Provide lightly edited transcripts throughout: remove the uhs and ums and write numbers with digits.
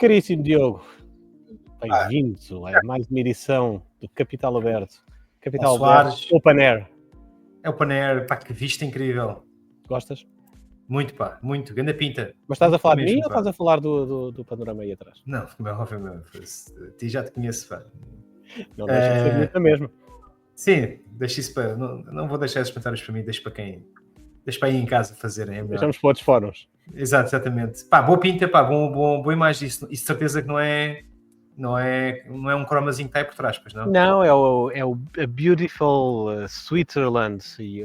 Caríssimo Diogo, bem-vindo a mais uma edição do Capital Aberto. Capital Aberto, Open Air. É o Open Air, pá, que vista incrível. Gostas? Muito, pá, muito. Grande pinta. Mas estás muito a falar de mesmo, mim ou estás a falar do panorama aí atrás? Não, obviamente. Ti já te conheço, pá. Não deixa de ser muito a mesma. Sim, deixa isso para... Não vou deixar esses comentários para mim, deixa para quem... Deixa para aí em casa fazerem, é melhor. Deixamos para outros fóruns. Exatamente. Pá, boa pinta, pá, boa imagem. Isso de certeza que não é um cromazinho que está aí por trás, pois não? Não, é o A Beautiful Switzerland e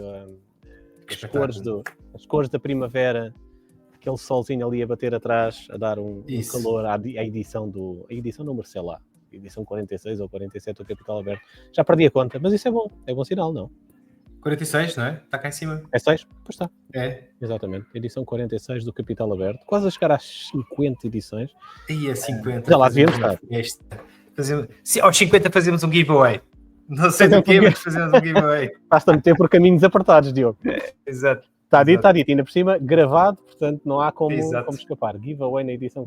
as cores da primavera, aquele solzinho ali a bater atrás, a dar um calor à edição a edição número, sei lá, edição 46 ou 47 do Capital Aberto. Já perdi a conta, mas isso é bom sinal, não? 46, não é? Está cá em cima. É 6? Pois está. É. Exatamente. Edição 46 do Capital Aberto. Quase a chegar às 50 edições. E a 50. Já lá devíamos estar. Se aos 50 fazemos um giveaway. Não sei do quê, mas fazemos um giveaway. Basta meter por caminhos apertados, Diogo. Exato. Está dito. Ainda por cima, gravado, portanto não há como escapar. Giveaway na edição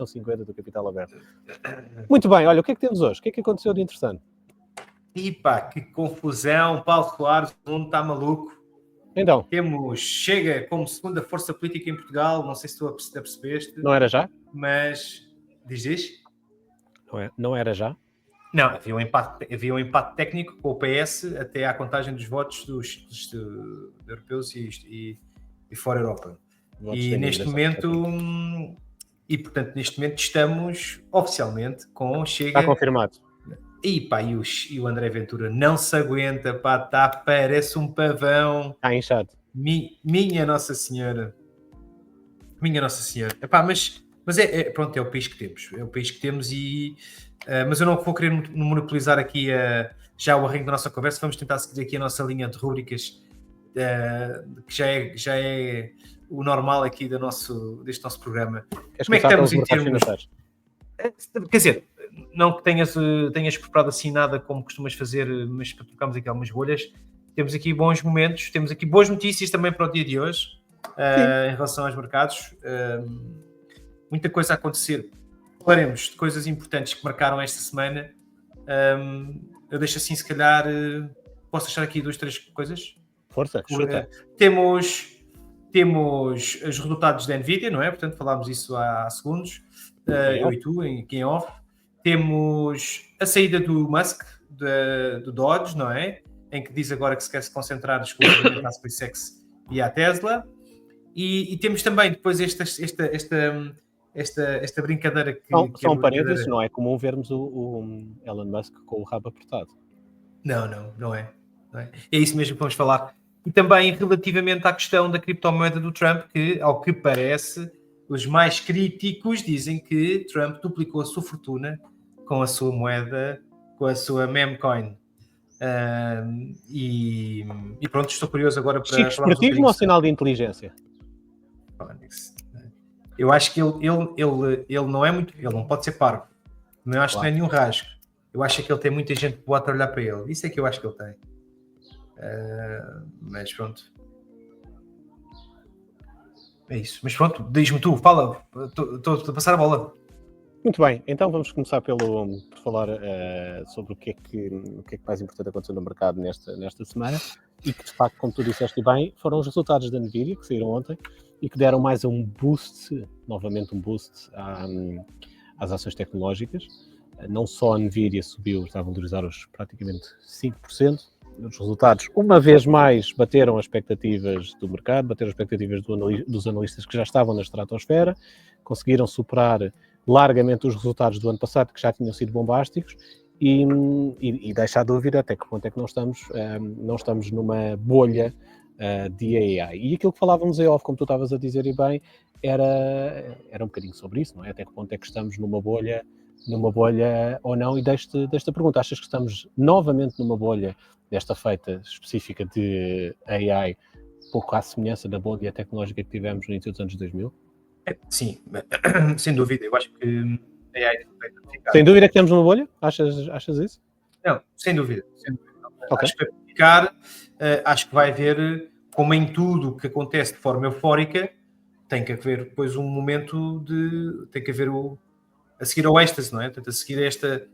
50 do Capital Aberto. Muito bem, olha, o que é que temos hoje? O que é que aconteceu de interessante? E pá, que confusão, Paulo Soares, o mundo está maluco. Então. Chega como segunda força política em Portugal, não sei se tu a percebeste. Não era já? Mas, diz? Não era já? Não, havia um empate técnico com o PS até à contagem dos votos dos europeus e fora Europa. E neste momento... portanto, neste momento estamos oficialmente com Chega... Está confirmado. E pá, e o André Ventura não se aguenta, pá, parece um pavão. Está inchado. Minha Nossa Senhora. Epá, mas pronto, é o país que temos. É o país que temos mas eu não vou querer monopolizar aqui já o arranque da nossa conversa. Vamos tentar seguir aqui a nossa linha de rúbricas, que já é o normal aqui deste nosso programa. Como é que estamos em termos... Quer dizer... Não que tenhas preparado assim nada como costumas fazer, mas para trocarmos aqui algumas bolhas. Temos aqui bons momentos, temos aqui boas notícias também para o dia de hoje, em relação aos mercados. Muita coisa a acontecer. Falaremos de coisas importantes que marcaram esta semana. Eu deixo assim, se calhar, posso deixar aqui 2, 3 coisas? Força, chuta. Temos os resultados da Nvidia, não é? Portanto, falámos isso há segundos. Eu e tu, aqui em off. Temos a saída do Musk, do Dodge, não é? Em que diz agora que se quer se concentrar exclusivamente na SpaceX e à Tesla. E temos também depois esta brincadeira que... São parênteses, não é comum vermos o Elon Musk com o rabo apertado. Não é. É isso mesmo que vamos falar. E também relativamente à questão da criptomoeda do Trump, que, ao que parece, os mais críticos dizem que Trump duplicou a sua fortuna com a sua moeda, com a sua memecoin. E pronto, estou curioso agora para... Chico Espertismo ou sinal de inteligência? Eu acho que ele não é muito... Ele não pode ser parvo. Não acho que não é nenhum rasgo. Eu acho que ele tem muita gente boa a trabalhar para ele. Isso é que eu acho que ele tem. Mas pronto. É isso. Mas pronto, diz-me tu, fala. Estou a passar a bola. Muito bem, então vamos começar por falar sobre o que é que mais importante aconteceu no mercado nesta semana e que, de facto, como tu disseste bem, foram os resultados da Nvidia, que saíram ontem e que deram mais novamente um boost às ações tecnológicas. Não só a Nvidia subiu, está a valorizar praticamente 5%. Os resultados, uma vez mais, bateram as expectativas do mercado, bateram as expectativas dos analistas que já estavam na estratosfera, conseguiram superar largamente os resultados do ano passado, que já tinham sido bombásticos, e deixa a dúvida até que ponto é que não estamos numa bolha de AI. E aquilo que falávamos em off, como tu estavas a dizer e bem, era um bocadinho sobre isso, não é? Até que ponto é que estamos numa bolha ou não, e deixo-te esta pergunta: achas que estamos novamente numa bolha desta feita específica de AI, pouco à semelhança da bolha tecnológica que tivemos no início dos anos 2000? Sim, sem dúvida. Eu acho que a AI... Sem dúvida que temos uma bolha? Achas isso? Não, sem dúvida. Okay. Acho que para ficar, acho que vai haver, como em tudo que acontece de forma eufórica, tem que haver depois um momento tem que haver a seguir ao êxtase, não é? Portanto, a seguir esta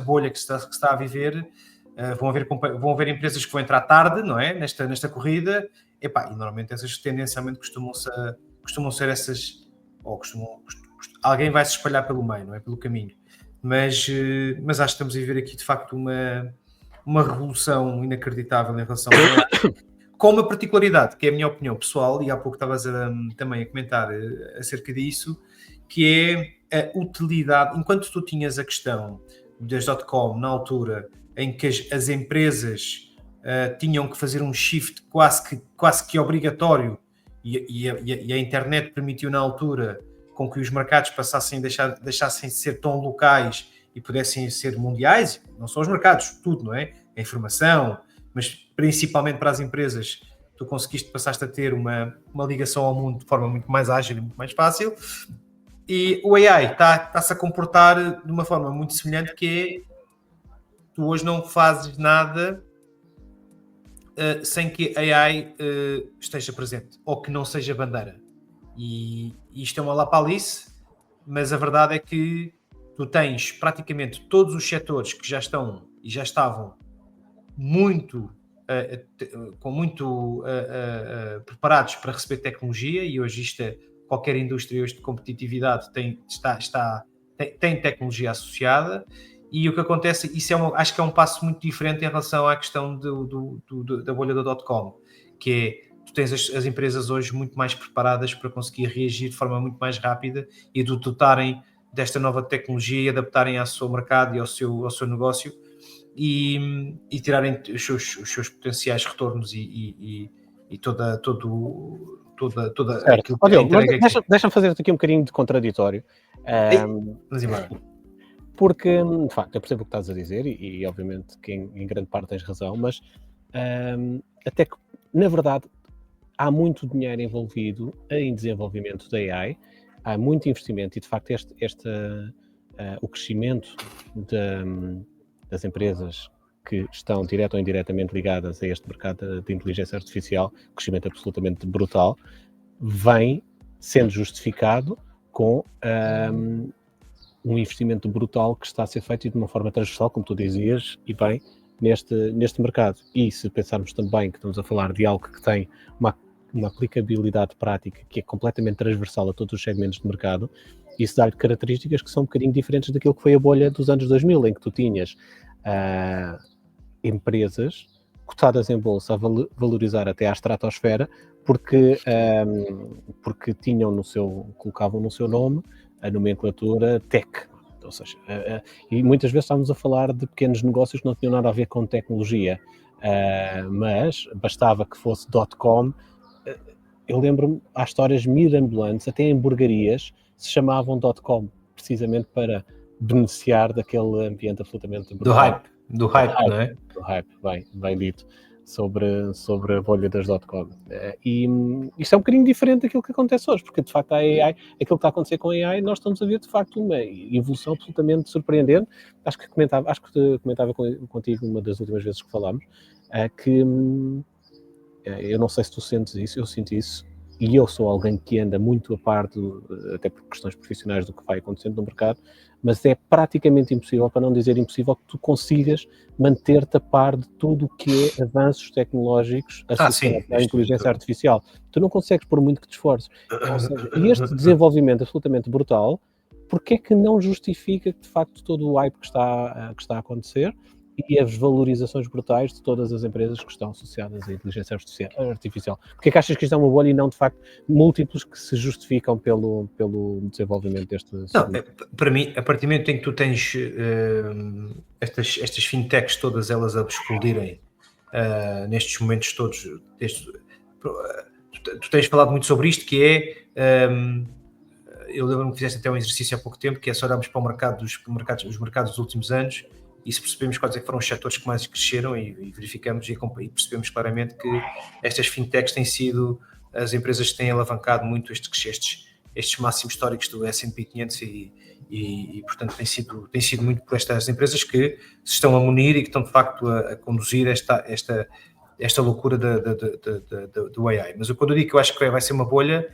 bolha que se está a viver, vão haver empresas que vão entrar tarde, não é? Nesta corrida, e normalmente essas tendencialmente costumam ser essas, ou alguém vai se espalhar pelo meio, não é? Pelo caminho. Mas acho que estamos a viver aqui de facto uma revolução inacreditável em relação com uma particularidade, que é a minha opinião pessoal, e há pouco estavas também a comentar acerca disso, que é a utilidade. Enquanto tu tinhas a questão das .com na altura em que as empresas tinham que fazer um shift quase que obrigatório, e a internet permitiu na altura com que os mercados deixassem de ser tão locais e pudessem ser mundiais, não só os mercados, tudo, não é? A informação, mas principalmente para as empresas, tu passaste a ter uma ligação ao mundo de forma muito mais ágil e muito mais fácil, e o AI está-se a comportar de uma forma muito semelhante, que é, tu hoje não fazes nada sem que a AI esteja presente, ou que não seja bandeira. E isto é uma lapalice, mas a verdade é que tu tens praticamente todos os setores que já estão e já estavam muito preparados para receber tecnologia, e hoje qualquer indústria hoje de competitividade tem tecnologia associada. E o que acontece, acho que é um passo muito diferente em relação à questão da bolha do .com, que é, tu tens as empresas hoje muito mais preparadas para conseguir reagir de forma muito mais rápida e dotarem desta nova tecnologia e adaptarem ao seu mercado e ao seu negócio, e tirarem os seus potenciais retornos e toda aquilo que entrega. Deixa-me fazer-te aqui um bocadinho de contraditório. Vamos embora. Porque, de facto, eu percebo o que estás a dizer e obviamente que em grande parte tens razão, mas até que, na verdade, há muito dinheiro envolvido em desenvolvimento da AI, há muito investimento e, de facto, o crescimento das empresas que estão direto ou indiretamente ligadas a este mercado de inteligência artificial, crescimento absolutamente brutal, vem sendo justificado com um investimento brutal que está a ser feito e de uma forma transversal, como tu dizias, e bem, neste mercado. E se pensarmos também que estamos a falar de algo que tem uma aplicabilidade prática que é completamente transversal a todos os segmentos de mercado, isso dá-lhe características que são um bocadinho diferentes daquilo que foi a bolha dos anos 2000, em que tu tinhas empresas cotadas em bolsa a valorizar até à estratosfera, porque colocavam no seu nome a nomenclatura tech. Ou seja, e muitas vezes estávamos a falar de pequenos negócios que não tinham nada a ver com tecnologia, mas bastava que fosse .com. Eu lembro-me, há histórias mirabolantes, até em hamburguerias se chamavam .com, precisamente para beneficiar daquele ambiente absolutamente brutal. Do hype, não é? Do hype, bem dito, sobre a bolha das .com. E isto é um bocadinho diferente daquilo que acontece hoje, porque de facto a AI, aquilo que está a acontecer com a AI, nós estamos a ver de facto uma evolução absolutamente surpreendente. Acho que comentava contigo uma das últimas vezes que falámos, que eu não sei se tu sentes isso, eu sinto isso, e eu sou alguém que anda muito a par, até por questões profissionais, do que vai acontecendo no mercado, mas é praticamente impossível, para não dizer impossível, que tu consigas manter-te a par de tudo o que é avanços tecnológicos associados à inteligência artificial. Tu não consegues, por muito que te esforces. Ou seja, e este desenvolvimento absolutamente brutal, porque é que não justifica que, de facto, todo o hype que está a acontecer e as valorizações brutais de todas as empresas que estão associadas à inteligência artificial? Porque é que achas que isto é uma bolha e não, de facto, múltiplos que se justificam pelo desenvolvimento deste... Não, para mim, a partir do momento em que tu tens estas fintechs todas elas a explodirem nestes momentos todos, tu tens falado muito sobre isto, que é... eu lembro-me que fizeste até um exercício há pouco tempo, que é só olharmos para os mercados dos últimos anos, e se percebemos quais é que foram os setores que mais cresceram, e verificamos e percebemos claramente que estas fintechs têm sido as empresas que têm alavancado muito estes máximos históricos do S&P 500 e portanto tem sido muito por estas empresas que se estão a munir e que estão de facto a conduzir esta loucura do AI. Mas quando eu digo que eu acho que vai ser uma bolha,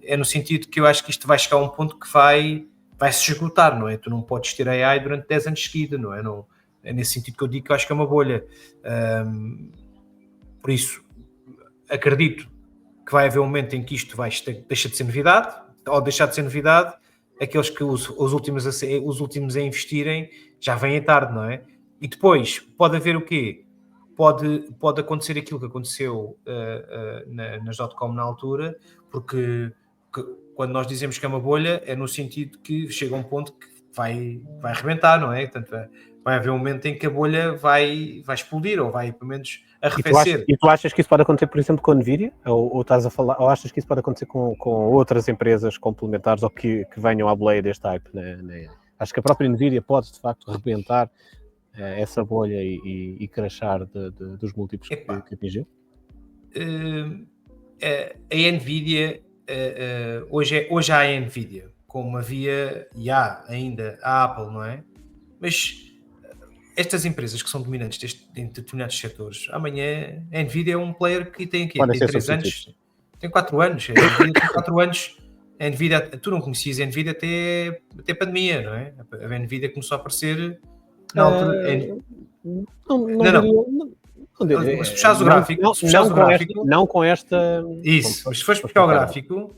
é no sentido que eu acho que isto vai chegar a um ponto que vai se esgotar, não é? Tu não podes ter AI durante 10 anos seguida, não é? Não, é nesse sentido que eu digo que eu acho que é uma bolha. Por isso, acredito que vai haver um momento em que isto deixa de ser novidade, ou deixar de ser novidade, aqueles que os últimos a investirem já vêm tarde, não é? E depois, pode haver o quê? Pode acontecer aquilo que aconteceu nas .com na altura, porque quando nós dizemos que é uma bolha, é no sentido que chega a um ponto que vai arrebentar, não é? Portanto, vai haver um momento em que a bolha vai explodir, ou vai, pelo menos, arrefecer. E tu achas que isso pode acontecer, por exemplo, com a Nvidia? Ou estás a falar, ou achas que isso pode acontecer com outras empresas complementares ou que venham à boleia deste hype? Né? Acho que a própria Nvidia pode, de facto, rebentar essa bolha e crashar dos múltiplos que atingiu? A Nvidia, hoje há a Nvidia, como havia e há ainda a Apple, não é? Mas estas empresas que são dominantes em determinados setores, amanhã a Nvidia é um player que tem aqui, tem 3 anos, tem 4 anos, a Nvidia tem 4 anos, a Nvidia, tu não conhecias a Nvidia até pandemia, não é? A Nvidia começou a aparecer na altura. Não. Se puxares o gráfico, não com esta. Isso, mas se fores buscar o gráfico,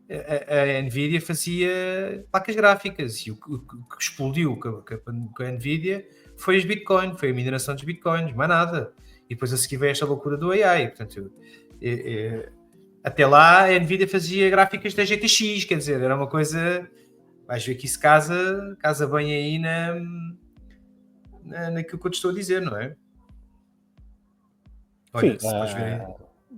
a Nvidia fazia placas gráficas e o que explodiu com a Nvidia foi os Bitcoin, foi a mineração dos Bitcoins, mais nada. E depois a seguir veio esta loucura do AI. Portanto, até lá a Nvidia fazia gráficas da GTX, quer dizer, era uma coisa. Vais ver que isso casa bem aí naquilo que eu te estou a dizer, não é? Olha, sim,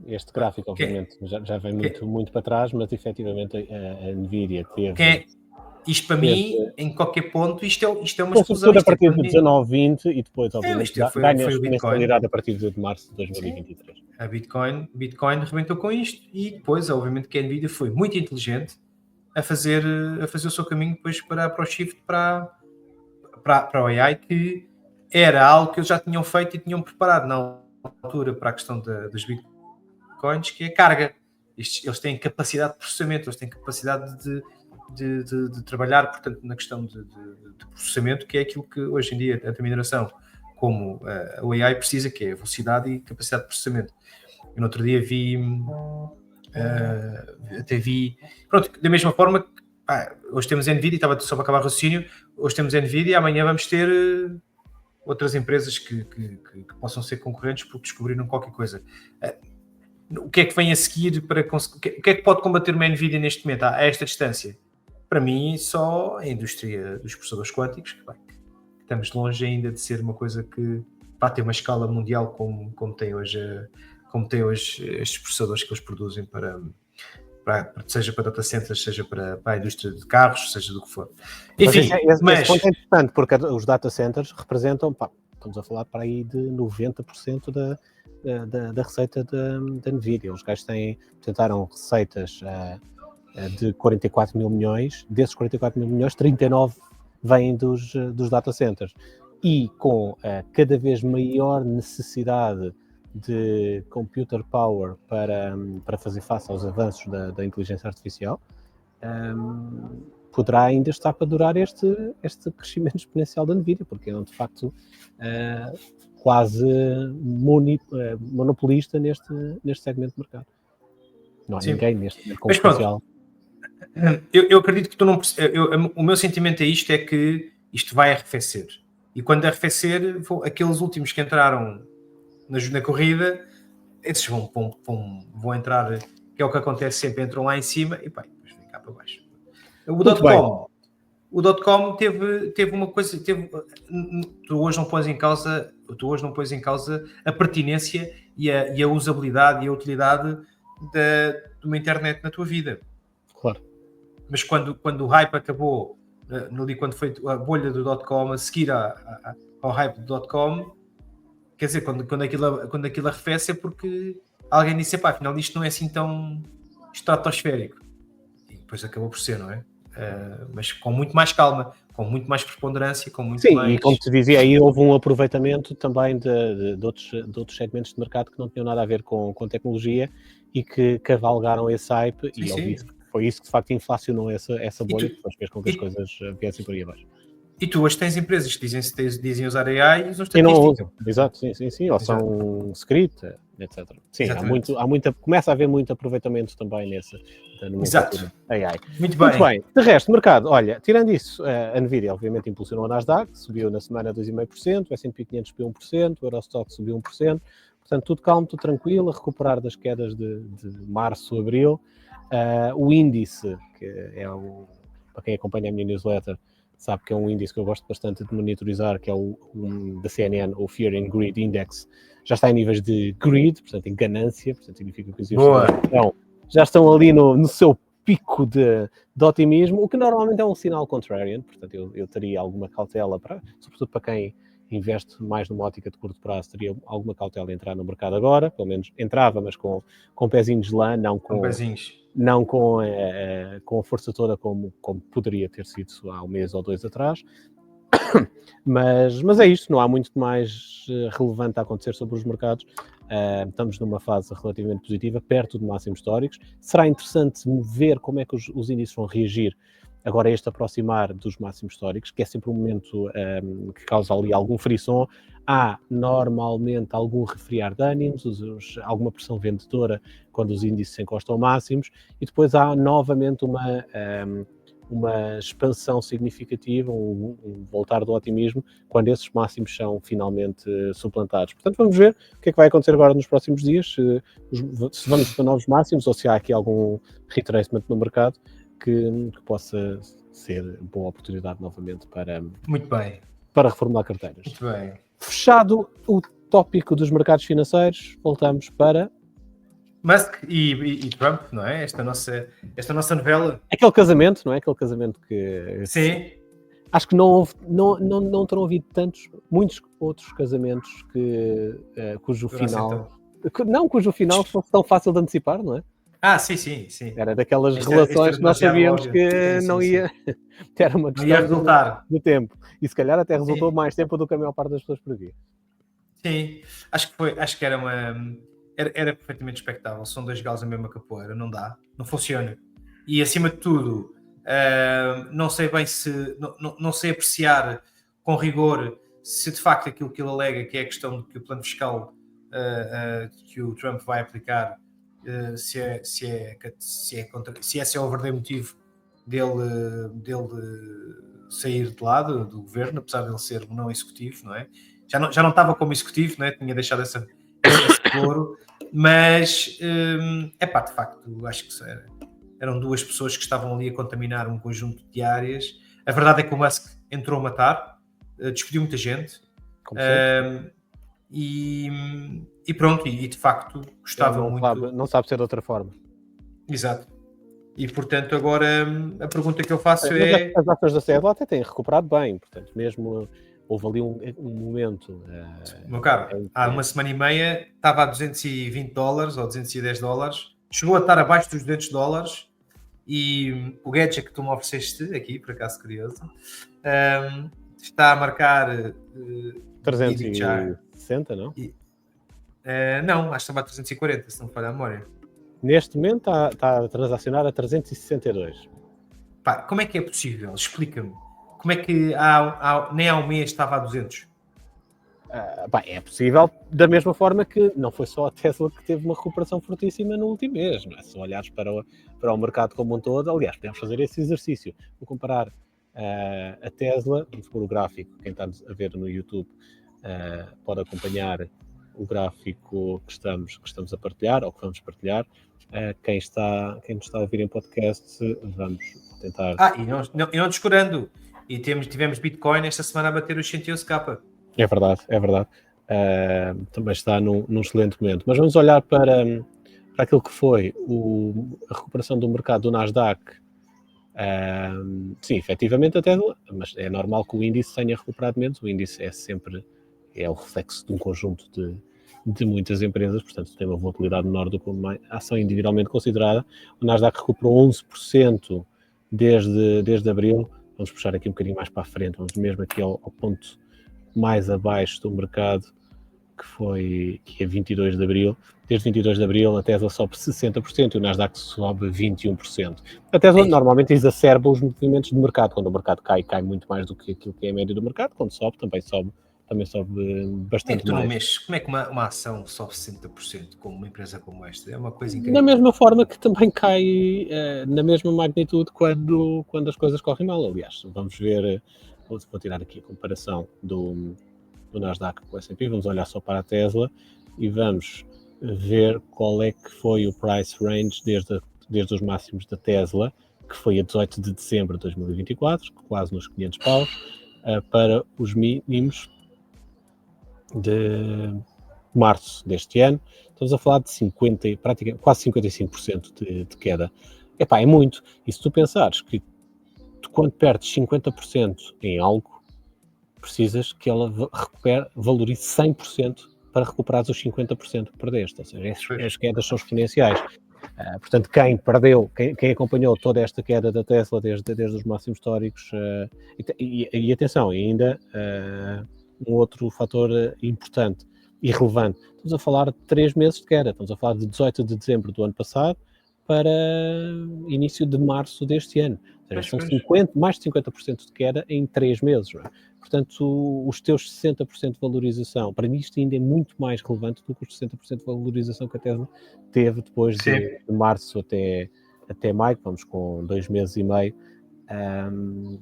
este gráfico, obviamente, já vem muito para trás, mas efetivamente a Nvidia teve. Isto para mim, em qualquer ponto, isto é uma explosão. A partir de 19, 20 e depois, obviamente, ganha a Bitcoin a partir de março de 2023. A Bitcoin rebentou com isto e depois, obviamente, que a Nvidia foi muito inteligente a fazer o seu caminho depois para o shift para o AI, que era algo que eles já tinham feito e tinham preparado na altura para a questão dos Bitcoins, que é a carga. Eles têm capacidade de processamento, eles têm capacidade de trabalhar, portanto, na questão de processamento, que é aquilo que hoje em dia tanto a mineração como o AI precisa, que é a velocidade e capacidade de processamento. Eu no outro dia até vi, pronto, da mesma forma que hoje temos a Nvidia, estava só para acabar o raciocínio, hoje temos a Nvidia, amanhã vamos ter outras empresas que possam ser concorrentes porque descobriram qualquer coisa. O que é que vem a seguir para conseguir? O que é que pode combater uma Nvidia neste momento a esta distância? Para mim, só a indústria dos processadores quânticos, que estamos longe ainda de ser uma coisa que vai ter uma escala mundial como tem hoje estes processadores que eles produzem seja para data centers, seja para a indústria de carros, seja do que for. Enfim, mas esse ponto é importante, porque os data centers representam, estamos a falar para aí de 90% da receita da Nvidia. Os gajos tentaram receitas de 44 mil milhões, desses 44 mil milhões, 39 vêm dos data centers. E com cada vez maior necessidade de computer power para fazer face aos avanços da inteligência artificial, poderá ainda estar para durar este crescimento exponencial da Nvidia, porque é de facto quase monopolista neste segmento de mercado. Não há ninguém neste segmento comercial. Eu acredito que tu não percebes. O meu sentimento a isto é que isto vai arrefecer. E quando arrefecer, aqueles últimos que entraram na corrida, esses vão entrar, que é o que acontece sempre, entram lá em cima e depois vem cá para baixo. O .com teve uma coisa, tu hoje não pões em causa a pertinência e a usabilidade e a utilidade de uma internet na tua vida. Claro. Mas quando o hype acabou, quando foi a bolha do .com a seguir ao hype do .com, quer dizer, quando aquilo arrefece é porque alguém disse, afinal isto não é assim tão estratosférico. E depois acabou por ser, não é? Mas com muito mais calma, com muito mais preponderância, com muito mais... Sim, e como te dizia, aí houve um aproveitamento também de outros segmentos de mercado que não tinham nada a ver com tecnologia e que cavalgaram esse hype, e óbvio foi isso que de facto inflacionou essa bolha, que depois fez com que as e- coisas viessem por aí abaixo. E tu hoje tens empresas que dizem usar AI e usam E não estatística. usam, exato, sim, ou são script, etc. Sim, Exatamente. começa a haver muito aproveitamento também da nomenclatura Exato. AI. Muito Muito bem. bem, de resto, mercado, olha, tirando isso, a Nvidia obviamente impulsionou a Nasdaq, subiu na semana 2,5%, o S&P 500 subiu 1%, o Eurostock subiu 1%, portanto tudo calmo, tudo tranquilo, a recuperar das quedas de março, abril. O índice, que para quem acompanha a minha newsletter, sabe que é um índice que eu gosto bastante de monitorizar, que é o da CNN, o Fear and Greed Index, já está em níveis de greed, portanto em ganância, portanto significa que os investidores já estão ali no seu pico de otimismo, o que normalmente é um sinal contrarian, portanto eu teria alguma cautela, sobretudo para quem investe mais numa ótica de curto prazo, teria alguma cautela em entrar no mercado agora, pelo menos entrava, mas com pezinhos de lã, não com a força toda como poderia ter sido há um mês ou dois atrás. Mas é isto, não há muito mais relevante a acontecer sobre os mercados. Estamos numa fase relativamente positiva, perto de máximos históricos. Será interessante ver como é que os índices vão reagir agora a este aproximar dos máximos históricos, que é sempre um momento que causa ali algum frisson. Há normalmente algum refriar de ânimos, alguma pressão vendedora quando os índices se encostam a máximos, e depois há novamente uma expansão significativa, um voltar do otimismo, quando esses máximos são finalmente suplantados. Portanto, vamos ver o que é que vai acontecer agora nos próximos dias, se vamos para novos máximos ou se há aqui algum retracement no mercado que possa ser boa oportunidade novamente Muito bem. para reformular carteiras. Muito bem. Fechado o tópico dos mercados financeiros, voltamos para Musk e Trump, não é? Esta nossa novela. aquele casamento, não é? Aquele casamento que... Sim. Acho que não terão havido muitos outros casamentos cujo final... Então. Cujo final fosse tão fácil de antecipar, não é? Sim. Era daquelas relações que nós sabíamos que não ia... Era uma questão ia resultar. de tempo. E se calhar até resultou mais tempo do que a maior parte das pessoas previa. Sim. Acho que era era perfeitamente expectável. São dois galos na mesma capoeira. Não dá. Não funciona. E acima de tudo, não sei bem se... Não sei apreciar com rigor se de facto aquilo que ele alega, que é a questão de que o plano fiscal que o Trump vai aplicar, se esse é o verdadeiro motivo dele sair de lado do governo, apesar de ele ser um não executivo, não é? Já não estava como executivo, não é? Tinha deixado esse foro, mas de facto, acho que eram duas pessoas que estavam ali a contaminar um conjunto de áreas. A verdade é que o Musk entrou a matar, despediu muita gente. E pronto, e de facto gostava muito. Não sabe ser de outra forma. Exato. E portanto, agora a pergunta que eu faço é. As ações da Tesla até têm recuperado bem, portanto, mesmo houve ali um momento. Meu caro, há uma semana e meia estava a $220 ou $210, chegou a estar abaixo dos $200. E o gadget que tu me ofereceste aqui, por acaso curioso, está a marcar 360, não? Não, acho que estava a 340, se não me falha a memória. Neste momento está a transacionar a 362. Pá, como é que é possível? Explica-me. Como é que nem há um mês estava a 200? É possível, da mesma forma que não foi só a Tesla que teve uma recuperação fortíssima no último mês, não é? Se olhares para o mercado como um todo, aliás, podemos fazer esse exercício. Vou comparar a Tesla, vamos pôr o gráfico, quem está a ver no YouTube pode acompanhar o gráfico que estamos a partilhar, ou que vamos partilhar. Quem nos está a ouvir em podcast, vamos tentar... E não descurando, e tivemos Bitcoin esta semana a bater os 111k. É verdade. Também está num excelente momento. Mas vamos olhar para aquilo que foi a recuperação do mercado do Nasdaq. Sim, efetivamente a Tesla, mas é normal que o índice tenha recuperado menos. O índice é o reflexo de um conjunto de muitas empresas, portanto tem uma volatilidade menor do que uma ação individualmente considerada. O Nasdaq recuperou 11% desde abril. Vamos puxar aqui um bocadinho mais para a frente, vamos mesmo aqui ao ponto mais abaixo do mercado, que é 22 de Abril. Desde 22 de Abril a Tesla sobe 60% e o Nasdaq sobe 21%. A Tesla normalmente exacerba os movimentos de mercado. Quando o mercado cai muito mais do que aquilo que é a média do mercado. Quando sobe, também sobe bastante mais. Como é que uma ação sobe 60% como uma empresa como esta? É uma coisa incrível. Da mesma forma que também cai na mesma magnitude quando as coisas correm mal. Aliás, vamos ver, vou tirar aqui a comparação do Nasdaq com o S&P, vamos olhar só para a Tesla e vamos ver qual é que foi o price range desde os máximos da Tesla, que foi a 18 de dezembro de 2024, quase nos 500 paus, para os mínimos de março deste ano. Estamos a falar de praticamente quase 55% de queda. É muito. E se tu pensares que quando perdes 50% em algo, precisas que ela valorize 100% para recuperares os 50% que perdeste. Ou seja, as quedas são exponenciais. Portanto, quem acompanhou toda esta queda da Tesla desde os máximos históricos, e atenção, ainda um outro fator importante e relevante, estamos a falar de 3 meses de queda, estamos a falar de 18 de dezembro do ano passado para início de março deste ano. Ou seja, são mais de 50% de queda em 3 meses. Não é? Portanto, os teus 60% de valorização, para mim isto ainda é muito mais relevante do que os 60% de valorização que a Tesla teve depois de março até maio, vamos com 2 meses e meio.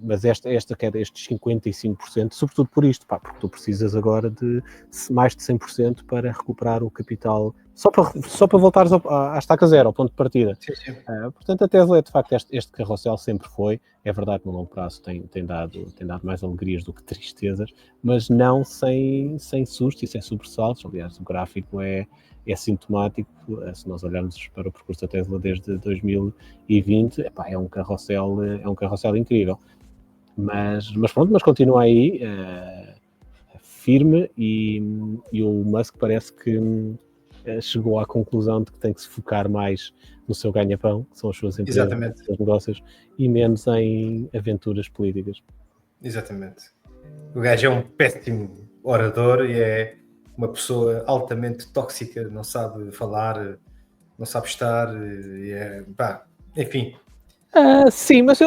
Mas esta queda, estes 55%, sobretudo por isto, porque tu precisas agora de mais de 100% para recuperar o capital, só para voltares à estaca zero, ao ponto de partida. Sim. Portanto, a Tesla é de facto este carrossel sempre foi, é verdade que no longo prazo tem dado mais alegrias do que tristezas, mas não sem susto e sem sobressaltos. Aliás, o gráfico é sintomático. Se nós olharmos para o percurso da Tesla desde 2020, é um carrossel incrível. Mas continua aí firme e o Musk parece que chegou à conclusão de que tem que se focar mais no seu ganha-pão, que são as suas empresas, os seus negócios, e menos em aventuras políticas. Exatamente. O gajo é um péssimo orador e é uma pessoa altamente tóxica, não sabe falar, não sabe estar, enfim. Sim, mas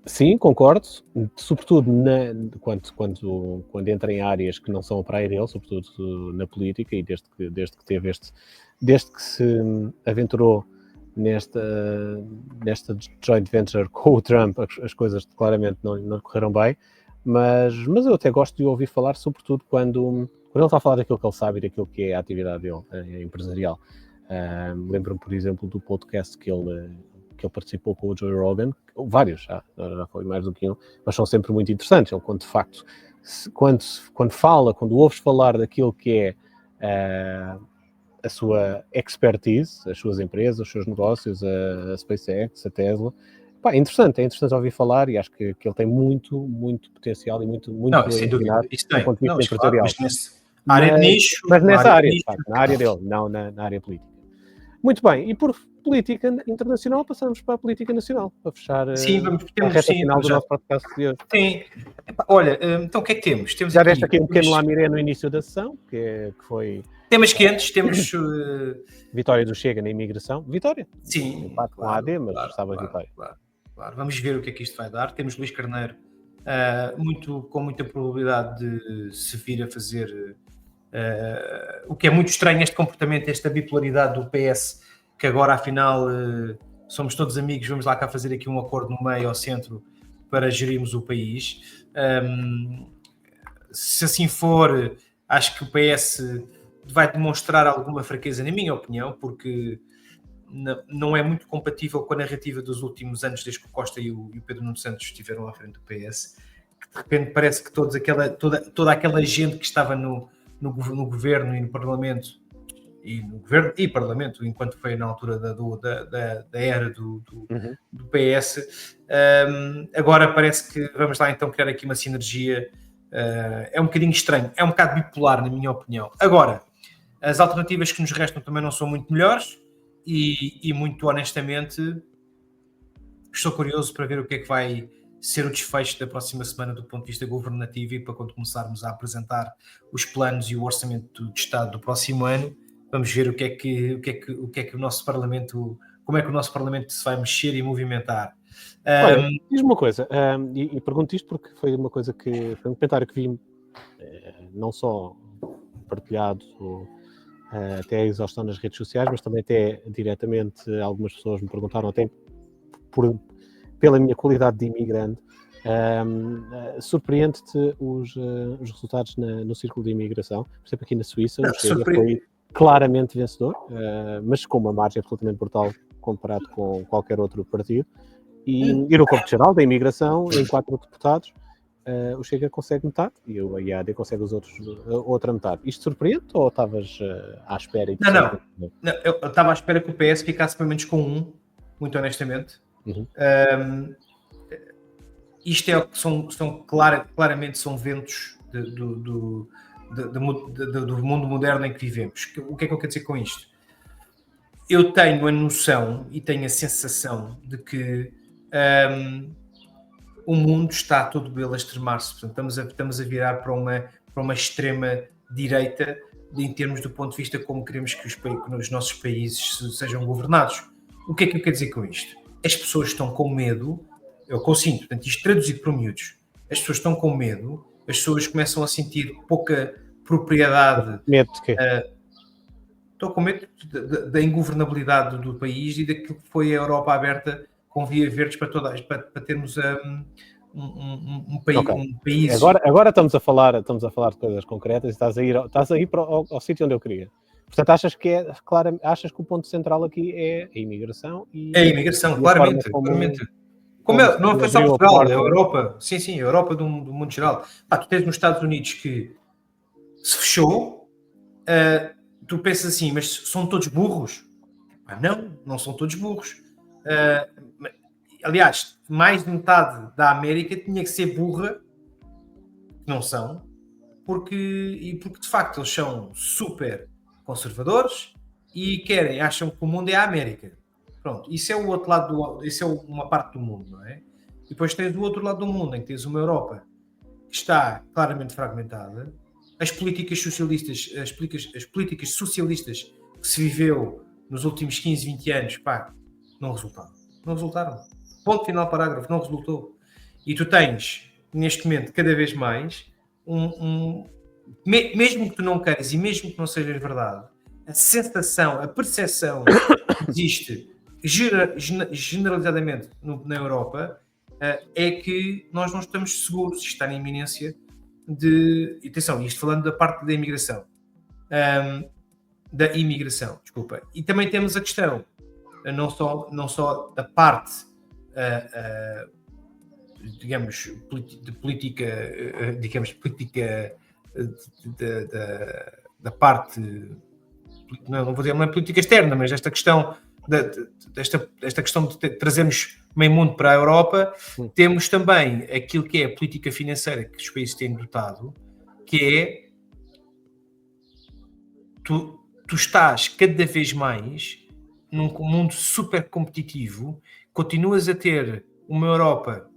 sim, concordo, sobretudo quando entra em áreas que não são a praia dele, sobretudo na política, e desde que se aventurou nesta joint venture com o Trump, as coisas claramente não correram bem, mas eu até gosto de ouvir falar, sobretudo quando ele está a falar daquilo que ele sabe e daquilo que é a atividade dele empresarial. Lembro-me, por exemplo, do podcast que ele participou com o Joe Rogan, vários, já foi mais do que um, mas são sempre muito interessantes. Ele, quando de facto, quando ouves falar daquilo que é a sua expertise, as suas empresas, os seus negócios, a SpaceX, a Tesla, é interessante ouvir falar, e acho que ele tem muito, muito potencial e muito não, sem dúvida, isso tem. Do ponto de vista empresarial. Área de nicho. Mas nessa área, de facto, na área dele, não na área política. Muito bem, e por política internacional passamos para a política nacional, para fechar a reta final do nosso podcast de hoje. Sim. Olha, então o que é que temos? Já deste aqui um pequeno lamiré no início da sessão, que foi... Temas quentes, temos... Vitória do Chega na imigração. Vitória. Sim. Empate com a AD, mas estava a vitória. Claro. Vamos ver o que é que isto vai dar. Temos Luís Carneiro com muita probabilidade de se vir a fazer... o que é muito estranho, este comportamento, esta bipolaridade do PS, que agora afinal somos todos amigos, vamos lá cá fazer aqui um acordo no meio ao centro para gerirmos o país. Se assim for, acho que o PS vai demonstrar alguma fraqueza, na minha opinião, porque não é muito compatível com a narrativa dos últimos anos, desde que o Costa e o Pedro Nuno Santos estiveram à frente do PS, que de repente parece que toda aquela gente que estava no governo e no Parlamento, enquanto foi na altura da era do PS, agora parece que vamos lá então criar aqui uma sinergia. É um bocadinho estranho, é um bocado bipolar, na minha opinião. Agora, as alternativas que nos restam também não são muito melhores e muito honestamente estou curioso para ver o que é que vai ser o desfecho da próxima semana do ponto de vista governativo e para quando começarmos a apresentar os planos e o orçamento de Estado do próximo ano, vamos ver o que é que o nosso Parlamento, como é que o nosso Parlamento se vai mexer e movimentar. Olha, diz-me uma coisa, e pergunto isto porque foi uma coisa que foi um comentário que vi não só partilhado até a exaustão nas redes sociais, mas também até diretamente algumas pessoas me perguntaram até pela minha qualidade de imigrante, surpreende-te os resultados no círculo de imigração? Por exemplo, aqui na Suíça, o Chega foi claramente vencedor, mas com uma margem absolutamente brutal comparado com qualquer outro partido. E no Corpo Geral da Imigração, em 4 deputados, o Chega consegue metade e a IAD consegue outra metade. Isto surpreende ou estavas à espera? Não, eu estava à espera que o PS ficasse pelo menos com um, muito honestamente. Uhum. Isto é claramente são ventos do mundo moderno em que vivemos. O que é que eu quero dizer com isto? Eu tenho a noção e tenho a sensação de que o mundo está todo ele a extremar-se. Portanto, estamos a virar para uma extrema direita em termos do ponto de vista como queremos que os nossos países sejam governados. O que é que eu quero dizer com isto? As pessoas estão com medo, é o que eu sinto, portanto, isto traduzido para miúdos, as pessoas estão com medo, as pessoas começam a sentir pouca propriedade. Medo de quê? Estou com medo da ingovernabilidade do país e daquilo que foi a Europa aberta com via verdes para termos um país. Agora estamos a falar de coisas concretas e estás a ir ao sítio onde eu queria. Portanto, achas que o ponto central aqui é a imigração? É a imigração, claramente. Não foi só Portugal, é a Europa. Sim, a Europa do mundo geral. Tu tens nos Estados Unidos que se fechou, tu pensas assim, mas são todos burros? Não são todos burros. Aliás, mais de metade da América tinha que ser burra, não são, porque de facto eles são super conservadores e acham que o mundo é a América. Pronto, isso é o outro lado isso é uma parte do mundo, não é? E depois tens o outro lado do mundo, em que tens uma Europa que está claramente fragmentada, as políticas socialistas, as políticas socialistas que se viveu nos últimos 15, 20 anos, não resultaram. Ponto final, parágrafo, não resultou. E tu tens, neste momento, cada vez mais, mesmo que tu não queiras e mesmo que não seja verdade, a sensação, a percepção que existe generalizadamente na Europa é que nós não estamos seguros, está na iminência de... Atenção, isto falando da parte da imigração. Desculpa. E também temos a questão, não só da parte, digamos, de política, da parte, não vou dizer uma política externa, mas esta questão desta questão de trazermos meio mundo para a Europa. Temos também aquilo que é a política financeira que os países têm dotado, que é tu estás cada vez mais num mundo super competitivo, continuas a ter uma Europa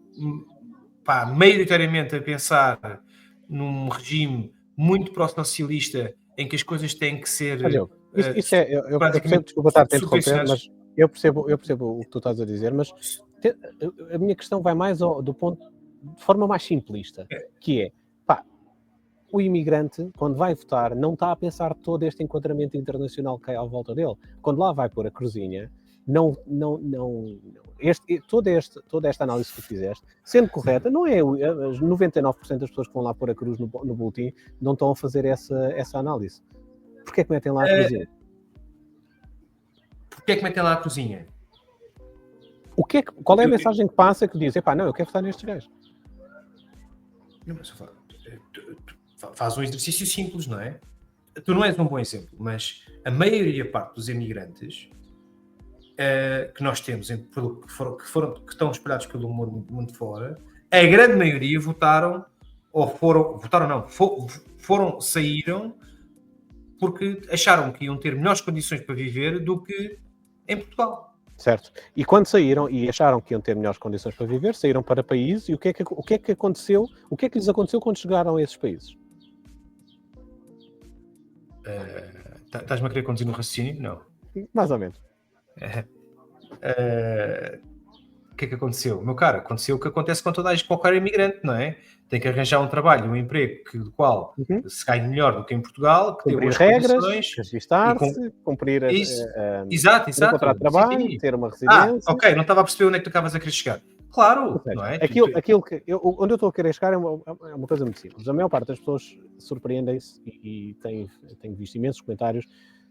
maioritariamente a pensar num regime muito pró-socialista em que as coisas têm que ser... eu percebo, desculpa estar a interromper, mas eu percebo o que tu estás a dizer, mas a minha questão vai mais de forma mais simplista, que é, o imigrante, quando vai votar, não está a pensar todo este enquadramento internacional que cai à volta dele. Quando lá vai pôr a cruzinha, toda esta análise que tu fizeste, sendo correta, não é 99% das pessoas que vão lá pôr a cruz no boletim não estão a fazer essa análise. Porquê é que metem lá a cruzinha? Porquê é que metem lá a cruzinha? Qual é a mensagem que passa que diz, não, eu quero votar nestes gajos? Não, mas faz um exercício simples, não é? Tu não és um bom exemplo, mas a maioria parte dos imigrantes que nós temos, que estão espalhados pelo mundo fora, a grande maioria saíram porque acharam que iam ter melhores condições para viver do que em Portugal. Certo. E quando saíram e acharam que iam ter melhores condições para viver, saíram para países e o que é que aconteceu? O que é que lhes aconteceu quando chegaram a esses países? Estás-me a querer conduzir no raciocínio? Não. Mais ou menos. O que é que aconteceu? Meu caro, aconteceu o que acontece com qualquer imigrante, não é? Tem que arranjar um trabalho, um emprego do qual se ganhe melhor do que em Portugal, que tem Cumprir boas regras, condições. registar-se, cumprir Isso. um Exato. contrato de trabalho, Sim. ter uma residência. Ok, não estava a perceber onde é que tu acabas a querer chegar. Claro, Seja, não é? aquilo que onde eu estou a querer chegar é uma coisa muito simples. A maior parte das pessoas surpreendem-se e tenho visto imensos comentários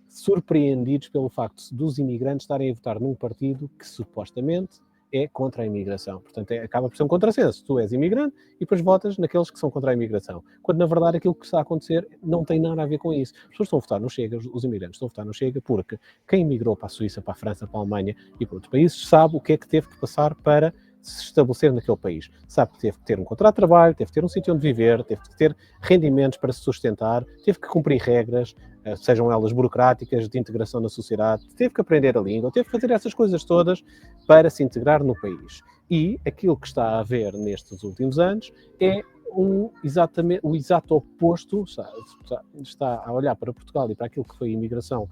surpreendidos pelo facto dos imigrantes estarem a votar num partido que supostamente é contra a imigração. Portanto, acaba por ser um contrassenso. Tu és imigrante e depois votas naqueles que são contra a imigração. Quando, na verdade, aquilo que está a acontecer não tem nada a ver com isso. As pessoas estão a votar no Chega, os imigrantes estão a votar no Chega porque quem imigrou para a Suíça, para a França, para a Alemanha e para outros países sabe o que é que teve que passar para se estabelecer naquele país. Sabe que teve que ter um contrato de trabalho, teve que ter um sítio onde viver, teve que ter rendimentos para se sustentar, teve que cumprir regras, sejam elas burocráticas, de integração na sociedade, teve que aprender a língua, teve que fazer essas coisas todas para se integrar no país. E aquilo que está a haver nestes últimos anos é exatamente o exato oposto, está a olhar para Portugal e para aquilo que foi a imigração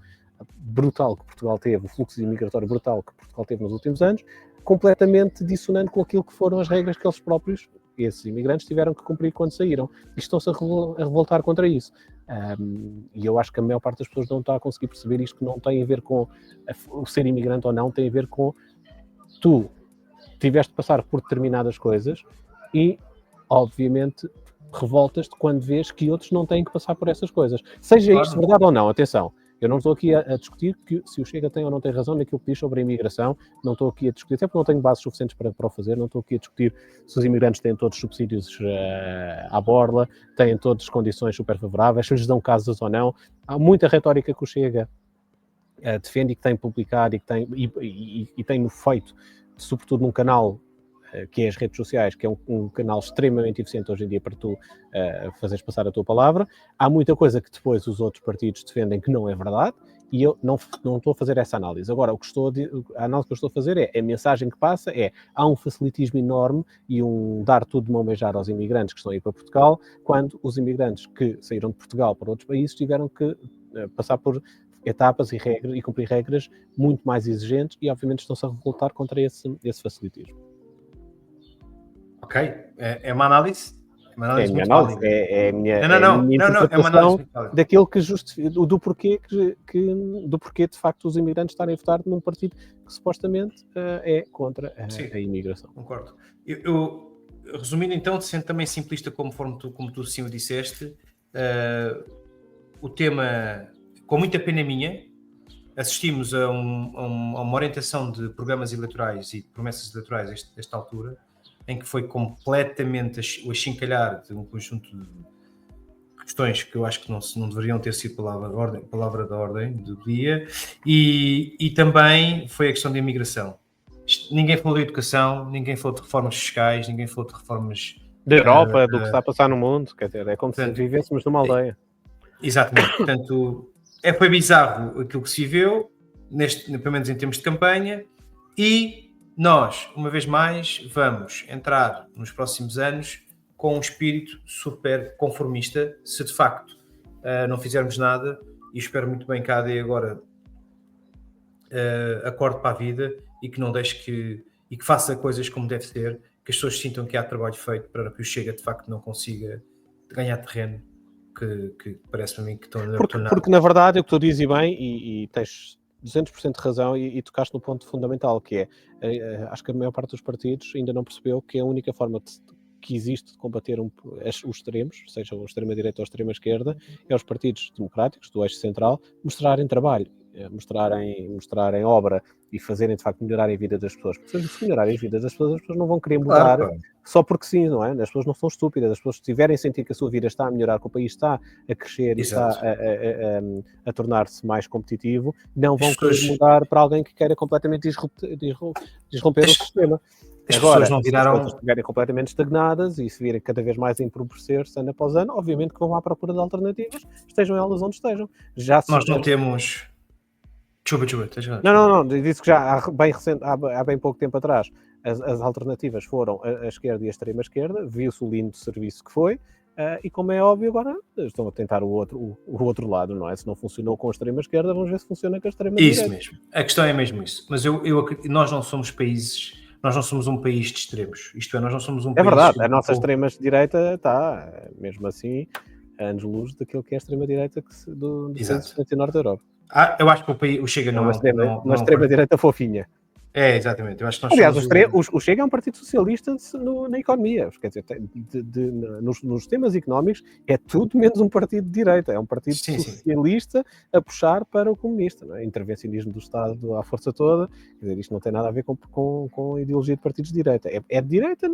brutal que Portugal teve, o fluxo imigratório brutal que Portugal teve nos últimos anos, completamente dissonante com aquilo que foram as regras que eles próprios, esses imigrantes, tiveram que cumprir quando saíram. E estão-se a revoltar contra isso. E eu acho que a maior parte das pessoas não está a conseguir perceber isto, que não tem a ver com o ser imigrante ou não, tem a ver com tu tiveste de passar por determinadas coisas e, obviamente, revoltas-te quando vês que outros não têm que passar por essas coisas. Seja isto verdade ou não, atenção. Eu não estou aqui a discutir se o Chega tem ou não tem razão naquilo que diz sobre a imigração, não estou aqui a discutir, até porque não tenho bases suficientes para o fazer, não estou aqui a discutir se os imigrantes têm todos subsídios à borla, têm todas condições super favoráveis, se lhes dão casas ou não. Há muita retórica que o Chega defende e que tem publicado e tem feito, sobretudo num canal que é as redes sociais, que é um canal extremamente eficiente hoje em dia para tu fazeres passar a tua palavra. Há muita coisa que depois os outros partidos defendem que não é verdade, e eu não estou a fazer essa análise. Agora, a análise que eu estou a fazer a mensagem que passa há um facilitismo enorme e um dar tudo de mão beijar aos imigrantes que estão a ir para Portugal, quando os imigrantes que saíram de Portugal para outros países tiveram que passar por etapas e cumprir regras muito mais exigentes e, obviamente, estão-se a revoltar contra esse facilitismo. Ok, é uma análise? É a minha análise, é a minha interpretação é uma análise daquilo que justifica, do porquê de facto os imigrantes estarem a votar num partido que supostamente é contra a imigração. Concordo. Eu resumindo então, sendo também simplista como tu sim o disseste, o tema, com muita pena minha, assistimos a uma orientação de programas eleitorais e promessas eleitorais a esta altura, em que foi completamente o achincalhar de um conjunto de questões que eu acho que não deveriam ter sido palavra da ordem do dia, e também foi a questão da imigração. Ninguém falou de educação, ninguém falou de reformas fiscais, ninguém falou de reformas da Europa, do que está a passar no mundo, quer dizer, é como se vivêssemos numa aldeia. Exatamente, portanto, foi bizarro aquilo que se viveu, pelo menos em termos de campanha, e nós, uma vez mais, vamos entrar nos próximos anos com um espírito super conformista, se de facto não fizermos nada, e espero muito bem que a AD agora acorde para a vida e que não deixe que faça coisas como deve ser, que as pessoas sintam que há trabalho feito para que o Chega de facto não consiga ganhar terreno, que parece-me a mim que estão a tornar. Porque na verdade, é o que tu dizes bem, e tens 200% de razão, e tocaste no ponto fundamental, que acho que a maior parte dos partidos ainda não percebeu que a única forma que existe de combater os extremos, seja a extrema-direita ou a extrema-esquerda, é os partidos democráticos, do eixo central, mostrarem trabalho, mostrarem obra e fazerem, de facto, melhorarem a vida das pessoas. Porque se melhorarem a vida das pessoas não vão querer mudar só porque sim, não é? As pessoas não são estúpidas, as pessoas, se tiverem a sentir que a sua vida está a melhorar, que o país está a crescer e está a tornar-se mais competitivo, não vão querer mudar para alguém que queira completamente disromper o sistema. Agora, se as coisas estiverem completamente estagnadas e se virem cada vez mais a empobrecer-se ano após ano, obviamente que vão à procura de alternativas, estejam elas onde estejam. Nós não temos Desculpa, estás a... Não, disse que já há bem pouco tempo atrás as alternativas foram a esquerda e a extrema-esquerda, viu-se o lindo serviço que foi, e como é óbvio agora estão a tentar o outro lado, não é? Se não funcionou com a extrema-esquerda, vamos ver se funciona com a extrema-direita. Isso mesmo, a questão é mesmo isso, mas eu acredito, nós não somos um país de extremos, isto é, nós não somos um É país... verdade, a nossa extrema-direita está, mesmo assim, anos-luz daquilo que é a extrema-direita do país do norte da Europa. Eu acho que o Chega não... Uma extrema-direita fofinha. É, exatamente. Eu acho que nós Aliás, somos o Chega é um partido socialista na economia. Quer dizer, nos temas económicos é tudo menos um partido de direita. É um partido socialista a puxar para o comunista. Não é? Intervencionismo do Estado à força toda. Quer dizer, isto não tem nada a ver com a ideologia de partidos de direita. É de direita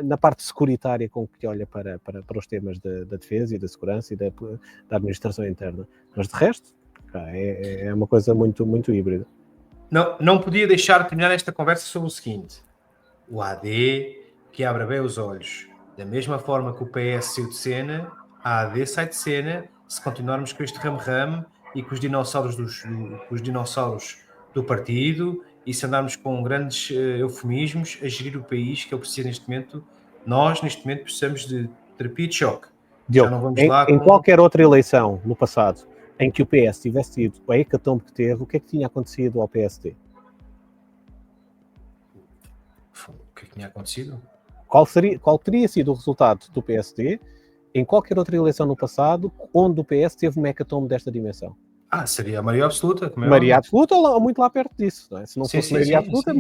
na parte securitária com que olha para os temas da defesa e da segurança e da administração interna. Mas de resto, é uma coisa muito, muito híbrida. Não podia deixar de terminar esta conversa sobre o seguinte: o AD que abra bem os olhos. Da mesma forma que o PS saiu de cena, a AD sai de cena se continuarmos com este ramo-ramo e com os dinossauros do partido, e se andarmos com grandes eufemismos a gerir o país, que ele precisa neste momento. Nós, neste momento, precisamos de terapia de choque. Diogo, Já não vamos em qualquer outra eleição no passado em que o PS tivesse tido a hecatombe que teve, o que é que tinha acontecido ao PSD? O que é que tinha acontecido? Qual teria sido o resultado do PSD em qualquer outra eleição no passado onde o PS teve uma hecatombe desta dimensão? Seria a maioria absoluta. Maioria absoluta ou muito lá perto disso, não é? Se não fosse maioria absoluta,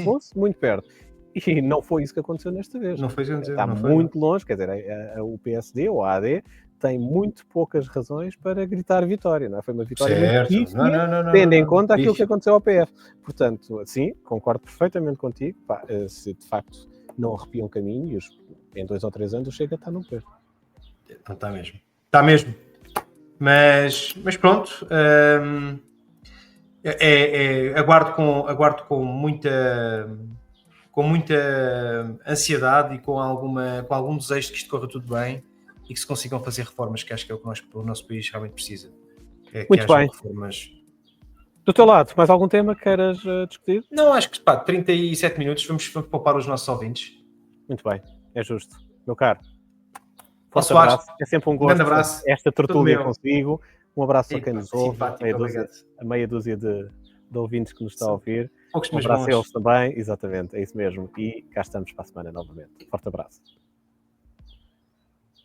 fosse muito perto. E não foi isso que aconteceu nesta vez. Não foi isso que aconteceu. Está muito longe, quer dizer, o PSD ou a AD tem muito poucas razões para gritar vitória, não é? Foi uma vitória muito difícil, tendo em conta aquilo que aconteceu ao PF. Portanto, sim, concordo perfeitamente contigo. Se de facto não arrepiam caminhos, em 2 ou 3 anos o Chega está no poder. Não está mesmo. Está mesmo. Mas pronto. Aguardo com muita ansiedade e com algum desejo de que isto corra tudo bem e que se consigam fazer reformas, que acho que é o que o nosso país realmente precisa. Muito bem. Reformas. Do teu lado, mais algum tema que queiras discutir? Não, acho que 37 minutos, vamos poupar os nossos ouvintes. Muito bem, é justo. Meu caro, forte abraço. É sempre um gosto. Grande abraço. Esta tertúlia consigo. Um abraço para quem nos ouve, a meia dúzia de ouvintes que nos está a ouvir. Poucos um abraço a eles também, exatamente, é isso mesmo. E cá estamos para a semana novamente. Forte abraço.